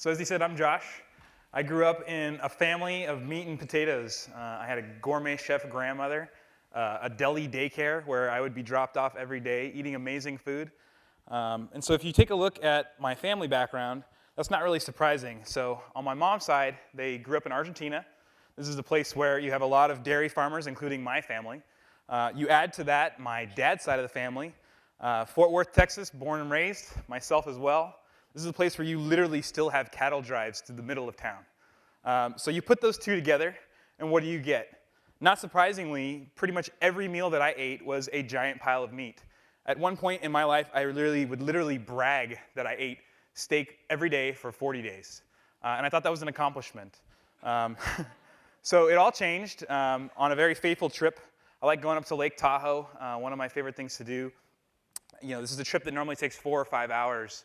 So as he said, I'm Josh. I grew up in a family of meat and potatoes. I had a gourmet chef grandmother, a deli daycare where I would be dropped off every day eating amazing food. And so if you take a look at my family background, that's not really surprising. So on my mom's side, they grew up in Argentina. This is a place where you have a lot of dairy farmers, including my family. You add to that my dad's side of the family, Fort Worth, Texas, born and raised, myself as well. This is a place where you literally still have cattle drives to the middle of town. So you put those two together, and what do you get? Not surprisingly, pretty much every meal that I ate was a giant pile of meat. At one point in my life, I would literally brag that I ate steak every day for 40 days. And I thought that was an accomplishment. So it all changed on a very fateful trip. I like going up to Lake Tahoe, one of my favorite things to do. You know, this is a trip that normally takes 4 or 5 hours.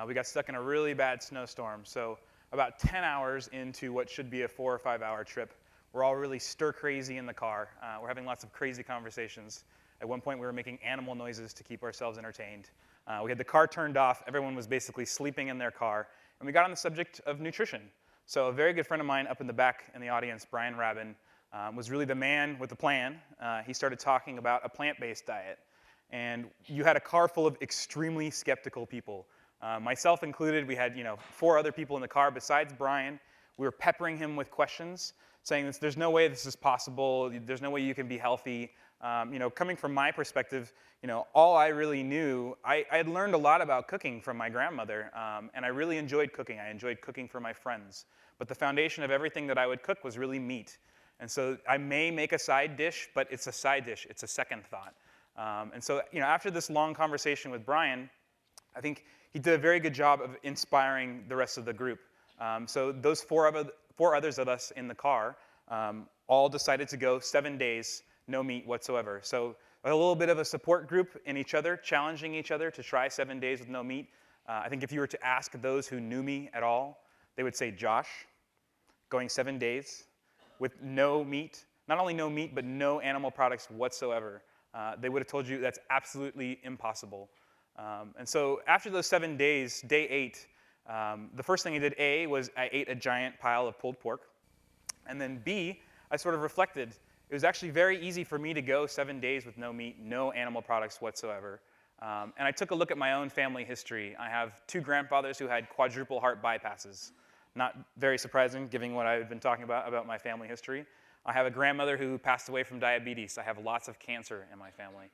We got stuck in a really bad snowstorm, so about 10 hours into what should be a 4 or 5 hour trip, we're all really stir crazy in the car. We're having lots of crazy conversations. At one point, we were making animal noises to keep ourselves entertained. We had the car turned off. Everyone was basically sleeping in their car, and we got on the subject of nutrition. So a very good friend of mine up in the back in the audience, Brian Rabin, was really the man with the plan. He started talking about a plant-based diet, and you had a car full of extremely skeptical people. Myself included. We had 4 other people in the car besides Brian. We were peppering him with questions, saying there's no way this is possible. There's no way you can be healthy. Coming from my perspective, all I really knew, I had learned a lot about cooking from my grandmother, and I really enjoyed cooking. I enjoyed cooking for my friends. But the foundation of everything that I would cook was really meat. And so I may make a side dish, but it's a side dish. It's a second thought. And so after this long conversation with Brian, I think he did a very good job of inspiring the rest of the group. So those four others of us in the car all decided to go 7 days, no meat whatsoever. So a little bit of a support group in each other, challenging each other to try 7 days with no meat. I think if you were to ask those who knew me at all, they would say, Josh, going 7 days with no meat, not only no meat, but no animal products whatsoever. They would have told you that's absolutely impossible. And so after those 7 days, day 8, the first thing I did, A, was I ate a giant pile of pulled pork. And then B, I sort of reflected. It was actually very easy for me to go 7 days with no meat, no animal products whatsoever. And I took a look at my own family history. I have 2 grandfathers who had quadruple heart bypasses. Not very surprising, given what I've been talking about my family history. I have a grandmother who passed away from diabetes. I have lots of cancer in my family.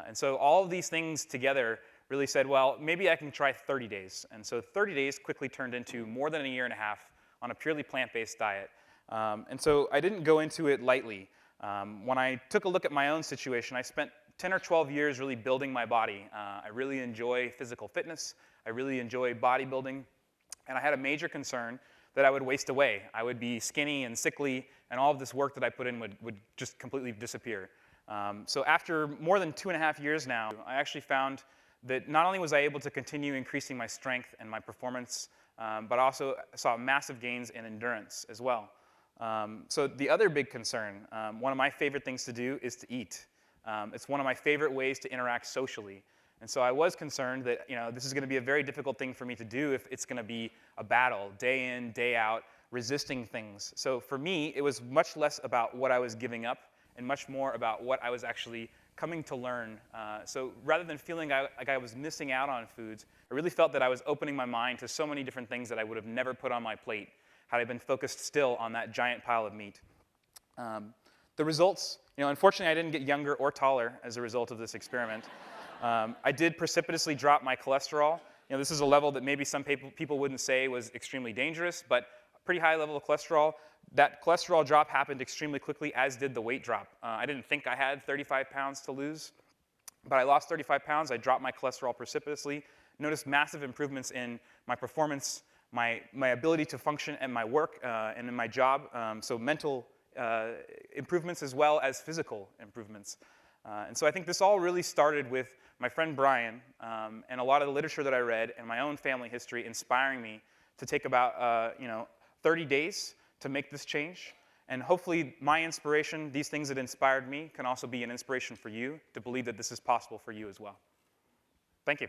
And so all of these things together really said, well, maybe I can try 30 days. And so 30 days quickly turned into more than a year and a half on a purely plant-based diet. And so I didn't go into it lightly. When I took a look at my own situation, I spent 10 or 12 years really building my body. I really enjoy physical fitness. I really enjoy bodybuilding. And I had a major concern that I would waste away. I would be skinny and sickly, and all of this work that I put in would just completely disappear. So after more than 2.5 years now, I actually found that not only was I able to continue increasing my strength and my performance, but also saw massive gains in endurance as well. So the other big concern, one of my favorite things to do is to eat. It's one of my favorite ways to interact socially. And so I was concerned that this is going to be a very difficult thing for me to do if it's going to be a battle, day in, day out, resisting things. So for me, it was much less about what I was giving up and much more about what I was actually coming to learn. So rather than feeling like I was missing out on foods, I really felt that I was opening my mind to so many different things that I would have never put on my plate had I been focused still on that giant pile of meat. The results, unfortunately I didn't get younger or taller as a result of this experiment. I did precipitously drop my cholesterol. This is a level that maybe some people wouldn't say was extremely dangerous, but a pretty high level of cholesterol. That cholesterol drop happened extremely quickly, as did the weight drop. I didn't think I had 35 pounds to lose, but I lost 35 pounds. I dropped my cholesterol precipitously, noticed massive improvements in my performance, my ability to function at my work and in my job, so mental improvements as well as physical improvements. And so I think this all really started with my friend Brian and a lot of the literature that I read and my own family history inspiring me to take about 30 days to make this change. And hopefully my inspiration, these things that inspired me, can also be an inspiration for you to believe that this is possible for you as well. Thank you.